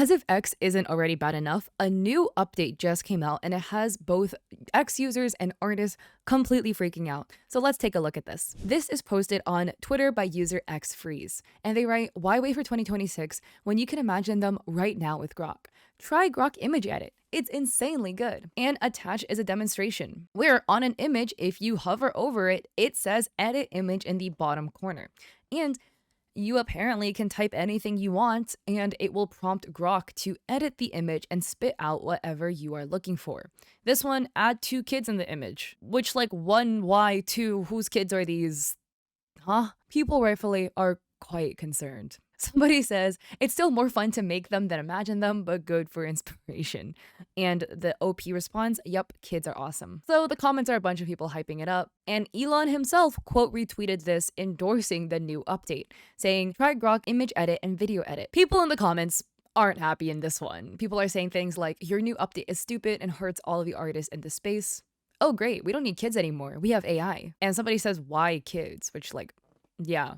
As if X isn't already bad enough, a new update just came out and it has both X users and artists completely freaking out. So let's take a look at this. This is posted on Twitter by user XFreeze, and they write, "Why wait for 2026 when you can imagine them right now with Grok? Try Grok Image Edit. It's insanely good." And attached is a demonstration where on an image, if you hover over it, it says edit image in the bottom corner. And you apparently can type anything you want and it will prompt Grok to edit the image and spit out whatever you are looking for. This one, add 2 kids in the image, which like 1, why, 2, whose kids are these? Huh? People rightfully are quite concerned. Somebody says, "It's still more fun to make them than imagine them, but good for inspiration." And the OP responds, "Yup, kids are awesome." So the comments are a bunch of people hyping it up. And Elon himself quote retweeted this, endorsing the new update, saying, "Try Grok Image Edit and Video Edit." People in the comments aren't happy in this one. People are saying things like, "Your new update is stupid and hurts all of the artists in this space." Oh, great. We don't need kids anymore. We have AI. And somebody says, "Why kids?" Which, like, yeah,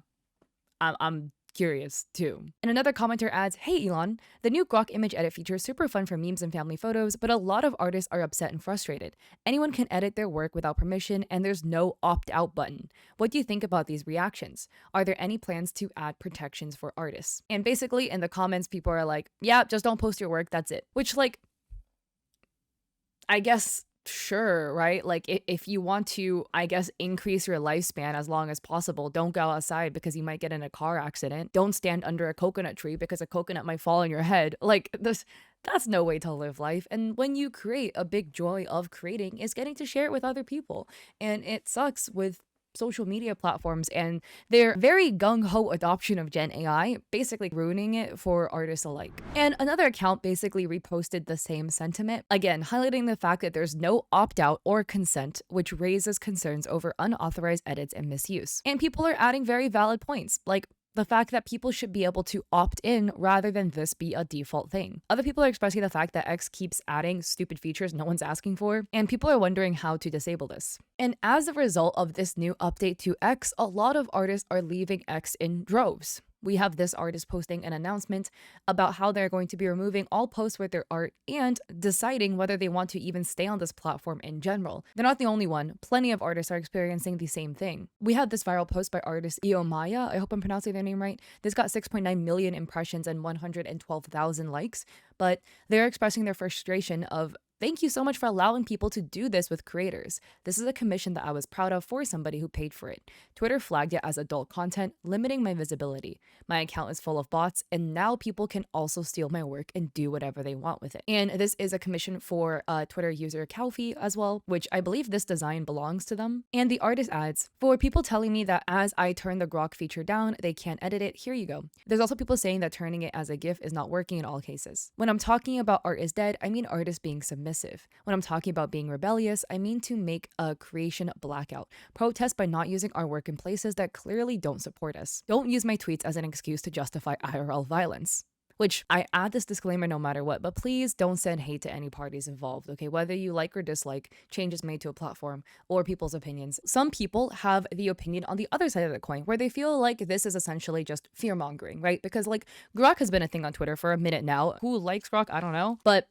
I'm curious too. And another commenter adds, "Hey Elon, the new Grok image edit feature is super fun for memes and family photos, but a lot of artists are upset and frustrated. Anyone can edit their work without permission and there's no opt-out button. What do you think about these reactions? Are there any plans to add protections for artists?" And basically in the comments, people are like, "Yeah, just don't post your work, that's it." Which, like, I guess, sure, right? Like, if you want to, I guess, increase your lifespan as long as possible, don't go outside because you might get in a car accident. Don't stand under a coconut tree because a coconut might fall on your head. Like, that's no way to live life. And when you create, a big joy of creating is getting to share it with other people. And it sucks with social media platforms and their very gung-ho adoption of Gen AI, basically ruining it for artists alike. And another account basically reposted the same sentiment, again highlighting the fact that there's no opt-out or consent, which raises concerns over unauthorized edits and misuse. And people are adding very valid points, like the fact that people should be able to opt in rather than this be a default thing. Other people are expressing the fact that X keeps adding stupid features no one's asking for, and people are wondering how to disable this. And as a result of this new update to X, a lot of artists are leaving X in droves. We have this artist posting an announcement about how they're going to be removing all posts with their art and deciding whether they want to even stay on this platform in general. They're not the only one. Plenty of artists are experiencing the same thing. We had this viral post by artist Iomaya, I hope I'm pronouncing their name right. This got 6.9 million impressions and 112,000 likes, but they're expressing their frustration of, "Thank you so much for allowing people to do this with creators. This is a commission that I was proud of for somebody who paid for it. Twitter flagged it as adult content, limiting my visibility. My account is full of bots, and now people can also steal my work and do whatever they want with it." And this is a commission for Twitter user Calfee as well, which I believe this design belongs to them. And the artist adds, "For people telling me that as I turn the Grok feature down, they can't edit it, here you go." There's also people saying that turning it as a GIF is not working in all cases. When I'm talking about art is dead, I mean art is being submissive. When I'm talking about being rebellious, I mean to make a creation blackout. Protest by not using our work in places that clearly don't support us. Don't use my tweets as an excuse to justify IRL violence. Which, I add this disclaimer no matter what, but please don't send hate to any parties involved, okay? Whether you like or dislike changes made to a platform or people's opinions. Some people have the opinion on the other side of the coin, where they feel like this is essentially just fear-mongering, right? Because, like, Grok has been a thing on Twitter for a minute now. Who likes Grok? I don't know. But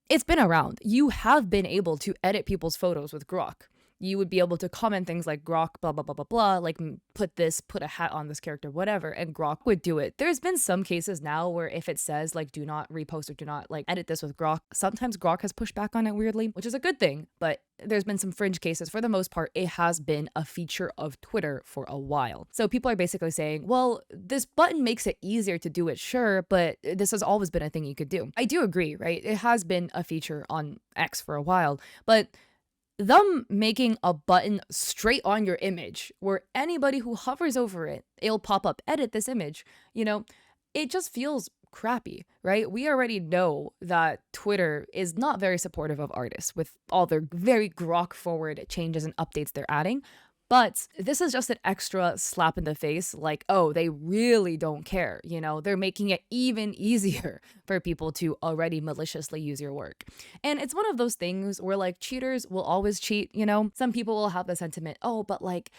it's been around. You have been able to edit people's photos with Grok. You would be able to comment things like Grok, blah, blah, blah, blah, blah, like put a hat on this character, whatever, and Grok would do it. There's been some cases now where if it says like, do not repost or do not like edit this with Grok, sometimes Grok has pushed back on it weirdly, which is a good thing, but there's been some fringe cases. For the most part, it has been a feature of Twitter for a while. So people are basically saying, well, this button makes it easier to do it, sure, but this has always been a thing you could do. I do agree, right? It has been a feature on X for a while, but them making a button straight on your image where anybody who hovers over it, it'll pop up, edit this image, it just feels crappy, right? We already know that Twitter is not very supportive of artists with all their very Grok forward changes and updates they're adding. But this is just an extra slap in the face, like, oh, they really don't care, they're making it even easier for people to already maliciously use your work. And it's one of those things where, like, cheaters will always cheat, Some people will have the sentiment, oh, but like,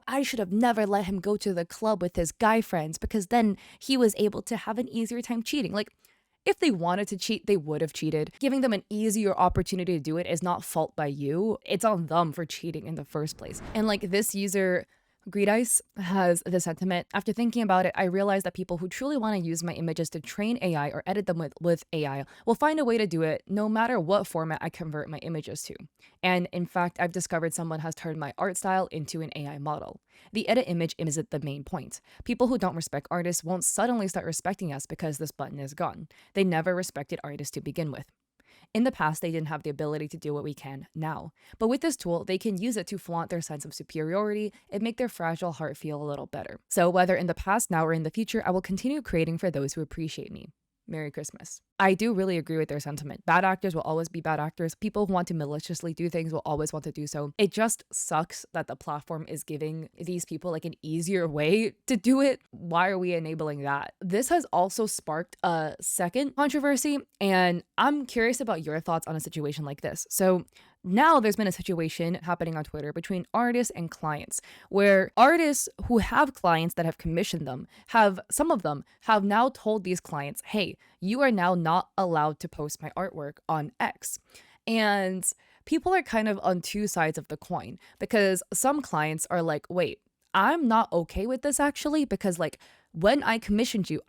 I should have never let him go to the club with his guy friends because then he was able to have an easier time cheating. Like, If they wanted to cheat, they would have cheated. Giving them an easier opportunity to do it is not fault by you. It's on them for cheating in the first place. And like this user, Greed Ice, has the sentiment. After thinking about it, I realized that people who truly want to use my images to train AI or edit them with AI will find a way to do it no matter what format I convert my images to. And in fact, I've discovered someone has turned my art style into an AI model. The edit image isn't the main point. People who don't respect artists won't suddenly start respecting us because this button is gone. They never respected artists to begin with. In the past, they didn't have the ability to do what we can now. But with this tool, they can use it to flaunt their sense of superiority and make their fragile heart feel a little better. So whether in the past, now, or in the future, I will continue creating for those who appreciate me. Merry Christmas. I do really agree with their sentiment. Bad actors will always be bad actors. People who want to maliciously do things will always want to do so. It just sucks that the platform is giving these people like an easier way to do it. Why are we enabling that? This has also sparked a second controversy, and I'm curious about your thoughts on a situation like this. So now there's been a situation happening on Twitter between artists and clients where artists who have clients that have commissioned them some of them have now told these clients, hey, you are now not allowed to post my artwork on X. And people are kind of on two sides of the coin because some clients are like, wait, I'm not okay with this actually, because like when I commissioned you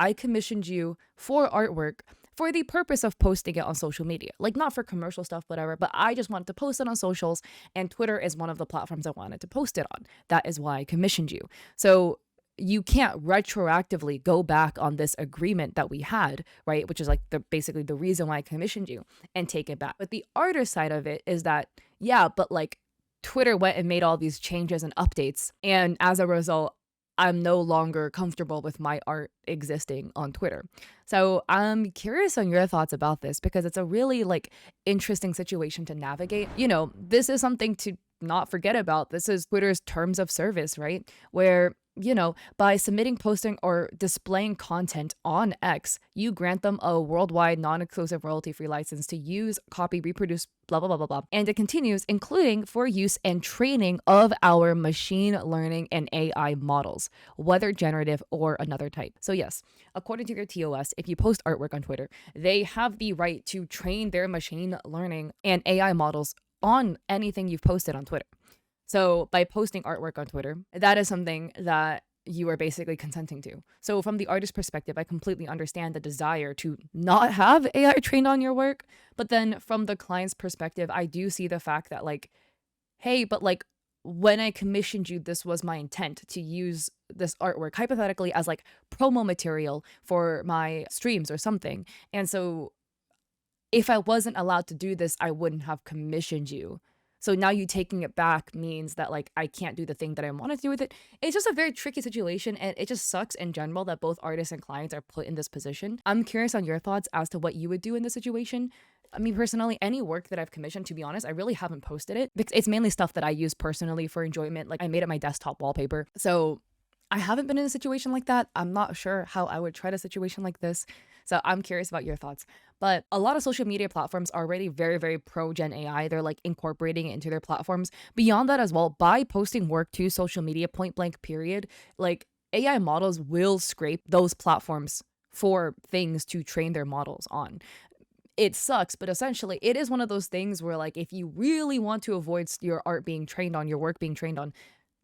for artwork for the purpose of posting it on social media, like not for commercial stuff, whatever, but I just wanted to post it on socials, and Twitter is one of the platforms I wanted to post it on. That is why I commissioned you. So you can't retroactively go back on this agreement that we had, right? Which is like basically the reason why I commissioned you, and take it back. But the artist side of it is that, yeah, but like Twitter went and made all these changes and updates, and as a result, I'm no longer comfortable with my art existing on Twitter. So I'm curious on your thoughts about this because it's a really like interesting situation to navigate. You know, this is something to not forget about. This is Twitter's terms of service, right? Where, you know, by submitting, posting, or displaying content on X, you grant them a worldwide non-exclusive royalty-free license to use, copy, reproduce, blah, blah, blah, blah, blah. And it continues, including for use and training of our machine learning and AI models, whether generative or another type. So yes, according to their TOS, if you post artwork on Twitter, they have the right to train their machine learning and AI models on anything you've posted on Twitter. So by posting artwork on Twitter, that is something that you are basically consenting to. So from the artist's perspective, I completely understand the desire to not have AI trained on your work. But then from the client's perspective, I do see the fact that like, hey, but like when I commissioned you, this was my intent to use this artwork hypothetically as like promo material for my streams or something. And so if I wasn't allowed to do this, I wouldn't have commissioned you. So now you taking it back means that like I can't do the thing that I want to do with it. It's just a very tricky situation, and it just sucks in general that both artists and clients are put in this position. I'm curious on your thoughts as to what you would do in this situation. I mean, personally, any work that I've commissioned, to be honest, I really haven't posted it because it's mainly stuff that I use personally for enjoyment. Like I made it my desktop wallpaper. So I haven't been in a situation like that. I'm not sure how I would try a situation like this. So I'm curious about your thoughts. But a lot of social media platforms are already very, very pro Gen AI. They're like incorporating it into their platforms. Beyond that as well, by posting work to social media, point blank period, like AI models will scrape those platforms for things to train their models on. It sucks, but essentially it is one of those things where like if you really want to avoid your art being trained on, your work being trained on,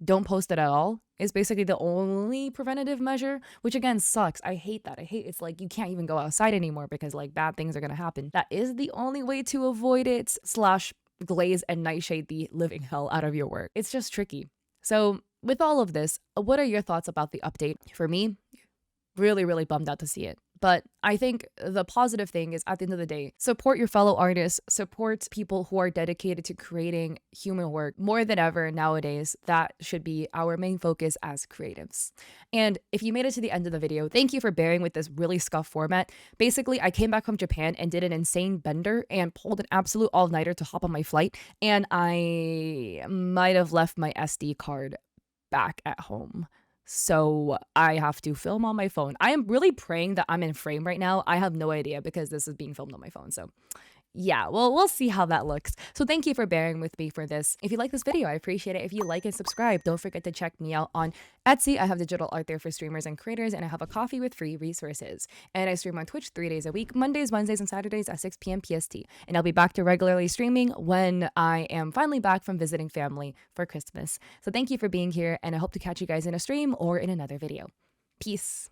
don't post it at all is basically the only preventative measure, which again sucks. I hate that. It's like you can't even go outside anymore because like bad things are going to happen. That is the only way to avoid it / glaze and nightshade the living hell out of your work. It's just tricky. So with all of this, what are your thoughts about the update? For me, really, really bummed out to see it. But I think the positive thing is at the end of the day, support your fellow artists, support people who are dedicated to creating human work more than ever nowadays. That should be our main focus as creatives. And if you made it to the end of the video, thank you for bearing with this really scuffed format. Basically, I came back from Japan and did an insane bender and pulled an absolute all-nighter to hop on my flight. And I might have left my SD card back at home. So I have to film on my phone. I am really praying that I'm in frame right now. I have no idea because this is being filmed on my phone. So Yeah, well, we'll see how that looks. So thank you for bearing with me for this. If you like this video, I appreciate it. If you like and subscribe, don't forget to check me out on Etsy. I have digital art there for streamers and creators, and I have a coffee with free resources. And I stream on Twitch 3 days a week, Mondays, Wednesdays, and Saturdays at 6 p.m. PST. And I'll be back to regularly streaming when I am finally back from visiting family for Christmas. So thank you for being here, and I hope to catch you guys in a stream or in another video. Peace.